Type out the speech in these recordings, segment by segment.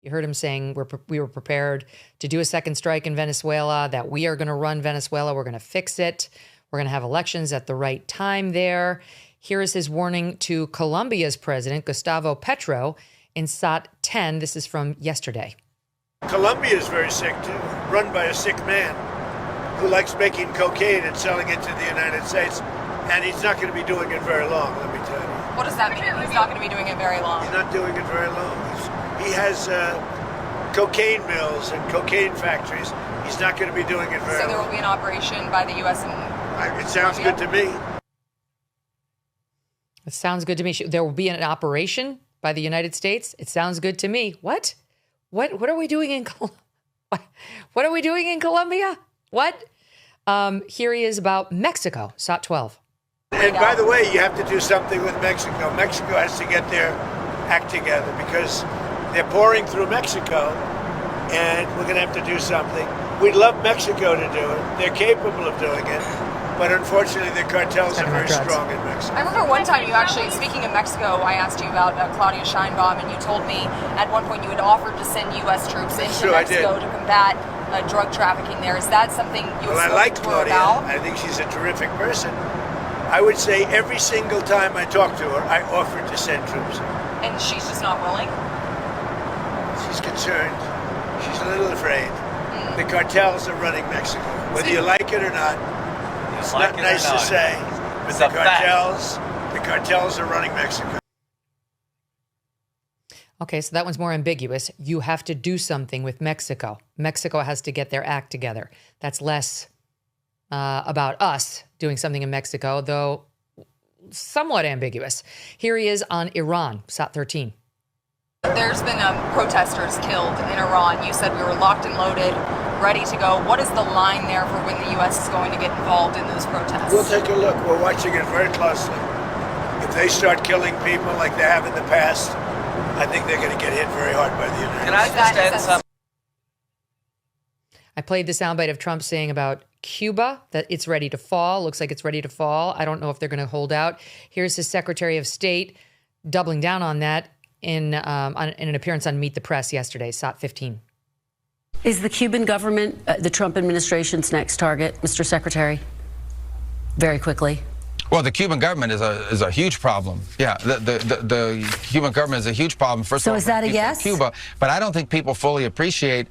You heard him saying we were prepared to do a second strike in Venezuela, that we are going to run Venezuela. We're going to fix it. We're going to have elections at the right time there. Here is his warning to Colombia's president, Gustavo Petro, in SOT 10. This is from yesterday. Colombia is very sick, too, run by a sick man who likes making cocaine and selling it to the United States. And he's not going to be doing it very long, let me tell you. What does that mean? He's not going to be doing it very long? He's not doing it very long. He has cocaine mills and cocaine factories. He's not going to be doing it very long. So there will be an operation by the U.S. and It sounds good to me. It sounds good to me. There will be an operation by the United States. It sounds good to me. What? What are we doing in What are we doing in Colombia? What? Here he is about Mexico, SOT 12. And by the way, you have to do something with Mexico. Mexico has to get their act together because they're pouring through Mexico, and we're going to have to do something. We'd love Mexico to do it. They're capable of doing it. But unfortunately, the cartels are very strong in Mexico. I remember one time you actually, speaking of Mexico, I asked you about Claudia Sheinbaum, and you told me at one point you had offered to send U.S. troops into Mexico to combat drug trafficking there. Is that something you have spoken to her about? I think she's a terrific person. I would say every single time I talk to her, I offered to send troops. And she's just not willing? She's concerned. She's a little afraid. The cartels are running Mexico. Whether you like it or not, it's not nice to say, but the cartels are running Mexico. Okay, so that one's more ambiguous. You have to do something with Mexico. Mexico has to get their act together. That's less about us doing something in Mexico, though somewhat ambiguous. Here he is on Iran, SOT 13. There's been protesters killed in Iran. You said we were locked and loaded, ready to go. What is the line there for when the U.S. is going to get involved in those protests? We'll take a look. We're watching it very closely. If they start killing people like they have in the past, I think they're going to get hit very hard by the United States. Can I just add something? I played the soundbite of Trump saying about Cuba that it's ready to fall. Looks like it's ready to fall. I don't know if they're going to hold out. Here's his Secretary of State doubling down on that in an appearance on Meet the Press yesterday, SOT 15. Is the Cuban government the Trump administration's next target, Mr. Secretary? Very quickly. Well, the Cuban government is a huge problem. Yeah, the Cuban government is a huge problem. First of all, is that a yes? Cuba, but I don't think people fully appreciate.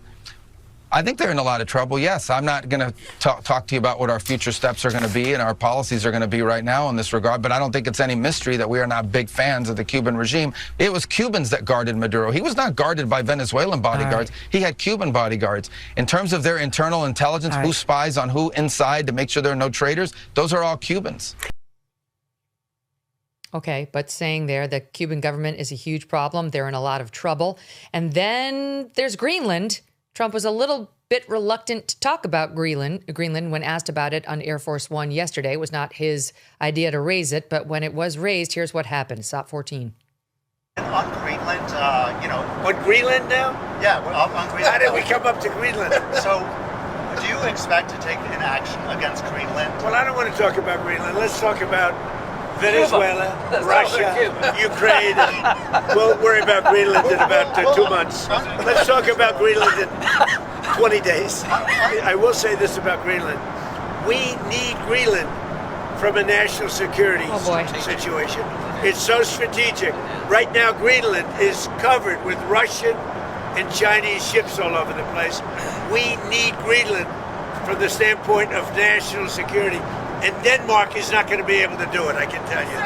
I think they're in a lot of trouble. Yes, I'm not going to talk to you about what our future steps are going to be and our policies are going to be right now in this regard, but I don't think it's any mystery that we are not big fans of the Cuban regime. It was Cubans that guarded Maduro. He was not guarded by Venezuelan bodyguards. He had Cuban bodyguards. In terms of their internal intelligence, who spies on who inside to make sure there are no traitors, those are all Cubans. Okay, but saying there the Cuban government is a huge problem. They're in a lot of trouble. And then there's Greenland. Trump was a little bit reluctant to talk about Greenland when asked about it on Air Force One yesterday. It was not his idea to raise it, but when it was raised, here's what happened. SOT 14. On Greenland, On Greenland now? Yeah, on Greenland. How did we come up to Greenland? So, do you expect to take an action against Greenland? Well, I don't want to talk about Greenland. Let's talk about Venezuela, Russia, Ukraine. We'll worry about Greenland in about 2 months. Let's talk about Greenland in 20 days. I will say this about Greenland. We need Greenland from a national security situation. It's so strategic. Right now, Greenland is covered with Russian and Chinese ships all over the place. We need Greenland from the standpoint of national security. And Denmark is not going to be able to do it, I can tell you.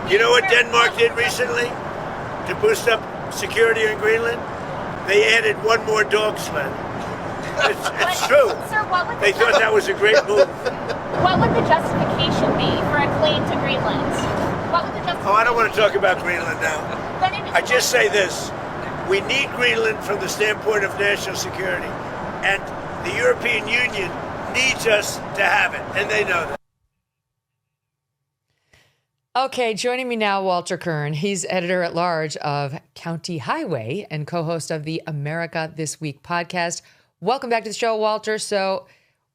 You know what Denmark did recently to boost up security in Greenland? They added one more dog sled. It's true. Sir, they thought that was a great move. What would the justification be for a claim to Greenland? What would the justification I don't want to talk about Greenland now. I just say this. We need Greenland from the standpoint of national security. And the European Union needs us to have it, and they know that. Okay, joining me now, Walter Kirn. He's editor-at-large of County Highway and co-host of the America This Week podcast. Welcome back to the show, Walter. So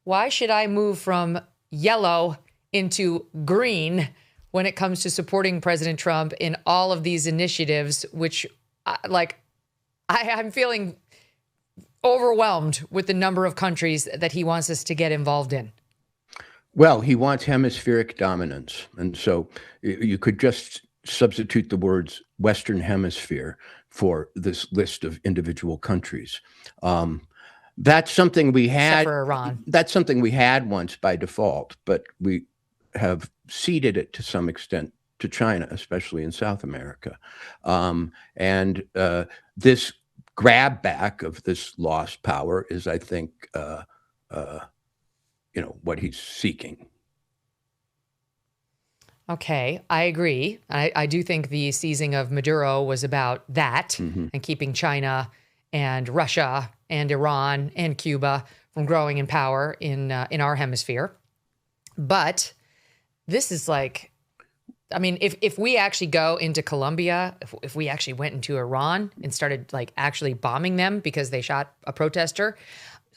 why should I move from yellow into green when it comes to supporting President Trump in all of these initiatives, which, I'm feeling overwhelmed with the number of countries that he wants us to get involved in. Well, he wants hemispheric dominance. And so you could just substitute the words Western Hemisphere for this list of individual countries. That's something we had. Except for Iran. That's something we had once by default, but we have ceded it to some extent to China, especially in South America. This grab back of this lost power is, I think, what he's seeking. Okay, I agree. I do think the seizing of Maduro was about that and keeping China and Russia and Iran and Cuba from growing in power in our hemisphere. But this is like, I mean, if we actually go into Colombia, if we actually went into Iran and started like actually bombing them because they shot a protester,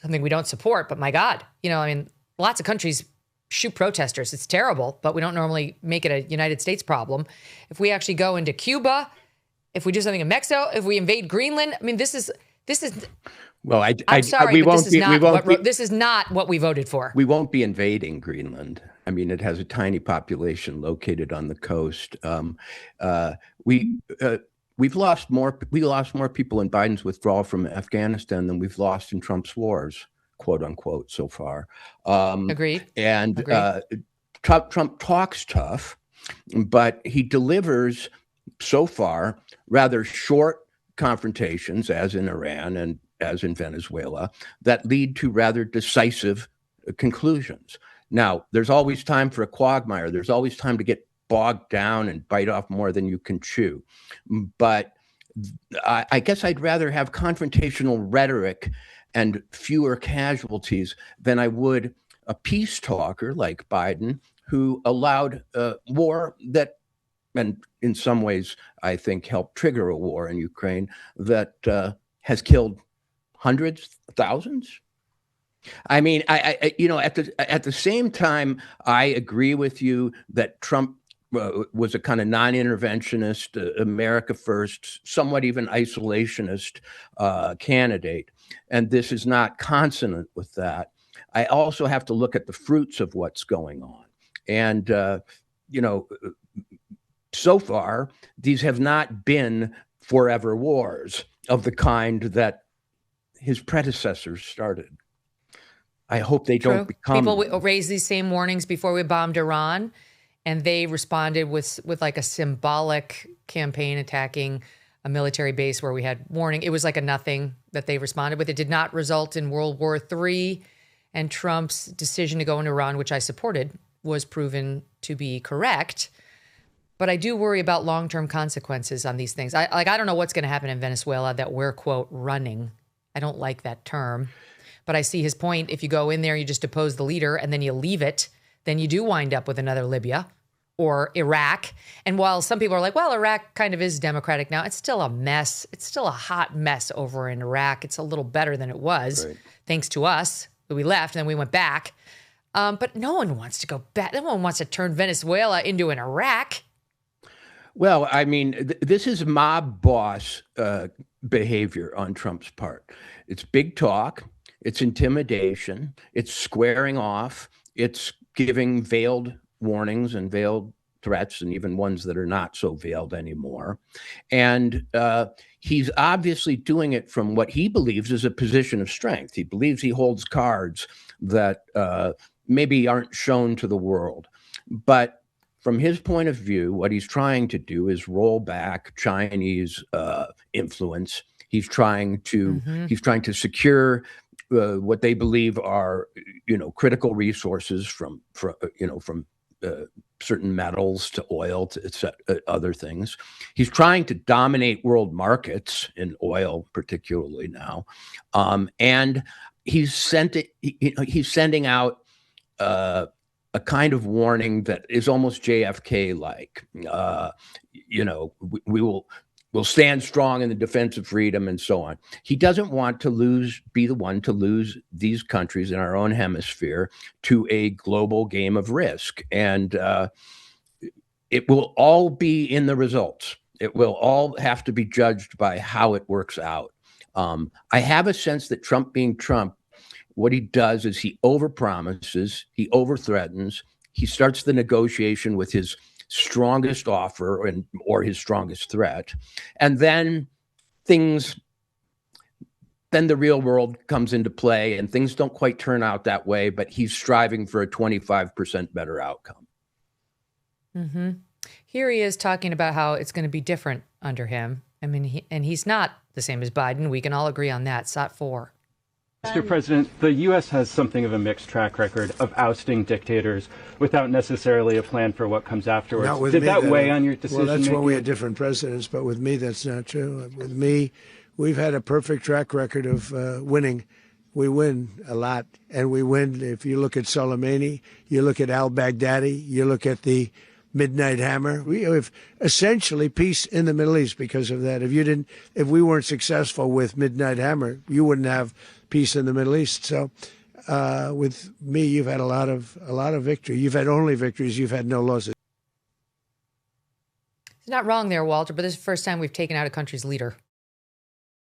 something we don't support, but my God, I mean, lots of countries shoot protesters. It's terrible, but we don't normally make it a United States problem. If we actually go into Cuba, if we do something in Mexico, if we invade Greenland, I mean, this is. Well, I'm sorry, but this is not what we voted for. We won't be invading Greenland. I mean, it has a tiny population located on the coast. We've lost more people in Biden's withdrawal from Afghanistan than we've lost in Trump's wars, quote unquote, so far. Agreed. And Trump talks tough, but he delivers so far rather short confrontations, as in Iran and as in Venezuela, that lead to rather decisive conclusions. Now, there's always time for a quagmire. There's always time to get bogged down and bite off more than you can chew. But I guess I'd rather have confrontational rhetoric and fewer casualties than I would a peace talker like Biden, who allowed war that, and in some ways, I think helped trigger a war in Ukraine that has killed hundreds, thousands. I mean, at the same time, I agree with you that Trump was a kind of non-interventionist, America first, somewhat even isolationist candidate. And this is not consonant with that. I also have to look at the fruits of what's going on. And, so far, these have not been forever wars of the kind that his predecessors started. I hope they don't become. People raised these same warnings before we bombed Iran, and they responded with like a symbolic campaign attacking a military base where we had warning. It was like a nothing that they responded with. It did not result in World War III, and Trump's decision to go into Iran, which I supported, was proven to be correct. But I do worry about long-term consequences on these things. I don't know what's going to happen in Venezuela that we're, quote, running. I don't like that term. But I see his point. If you go in there, you just depose the leader and then you leave it, then you do wind up with another Libya or Iraq. And while some people are like, well, Iraq kind of is democratic now, it's still a mess. It's still a hot mess over in Iraq. It's a little better than it was, thanks to us. We left and then we went back. But no one wants to go back. No one wants to turn Venezuela into an Iraq. Well, I mean, this is mob boss behavior on Trump's part. It's big talk. It's intimidation. It's squaring off. It's giving veiled warnings and veiled threats, and even ones that are not so veiled anymore. And he's obviously doing it from what he believes is a position of strength. He believes he holds cards that maybe aren't shown to the world. But from his point of view, what he's trying to do is roll back Chinese influence. He's trying to secure what they believe are critical resources from certain metals to oil to other things. He's trying to dominate world markets in oil, particularly now, and he's sending out a kind of warning that is almost JFK-like. We'll stand strong in the defense of freedom and so on. He doesn't want to be the one to lose these countries in our own hemisphere to a global game of risk. And it will all be in the results. It will all have to be judged by how it works out. I have a sense that Trump being Trump, what he does is he overpromises, he overthreatens, he starts the negotiation with his strongest offer or his strongest threat, and then the real world comes into play, and things don't quite turn out that way, but he's striving for a 25% better outcome. Mm-hmm. Here he is talking about how it's going to be different under him. I mean, he's not the same as Biden. We can all agree on that. SOT 4. Mr. President, the U.S. has something of a mixed track record of ousting dictators without necessarily a plan for what comes afterwards. Did that weigh on your decision? Well, that's when we had different presidents, but with me, that's not true. With me, we've had a perfect track record of winning. We win a lot, and we win. If you look at Soleimani, you look at al-Baghdadi, you look at the Midnight Hammer. We have essentially peace in the Middle East because of that. If we weren't successful with Midnight Hammer, you wouldn't have peace in the Middle East. So, with me, you've had a lot of victory. You've had only victories. You've had no losses. He's not wrong there, Walter, but this is the first time we've taken out a country's leader.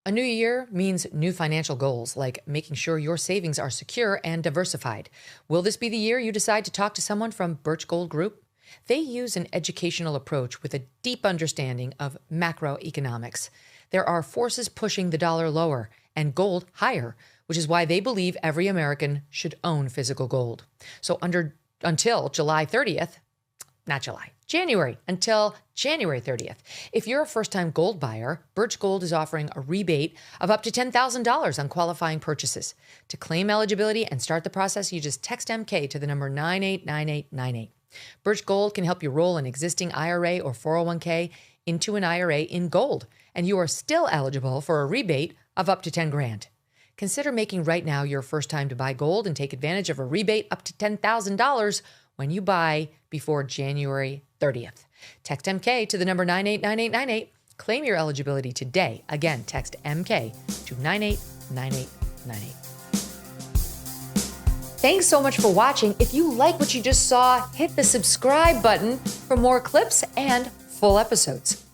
A new year means new financial goals, like making sure your savings are secure and diversified. Will this be the year you decide to talk to someone from Birch Gold Group? They use an educational approach with a deep understanding of macroeconomics. There are forces pushing the dollar lower and gold higher, which is why they believe every American should own physical gold. So until January 30th, if you're a first-time gold buyer, Birch Gold is offering a rebate of up to $10,000 on qualifying purchases. To claim eligibility and start the process, you just text MK to the number 989898. Birch Gold can help you roll an existing IRA or 401k into an IRA in gold, and you are still eligible for a rebate of up to $10,000. Consider making right now your first time to buy gold and take advantage of a rebate up to $10,000 when you buy before January 30th. Text MK to the number 989898. Claim your eligibility today. Again, text MK to 989898. Thanks so much for watching. If you like what you just saw, hit the subscribe button for more clips and full episodes.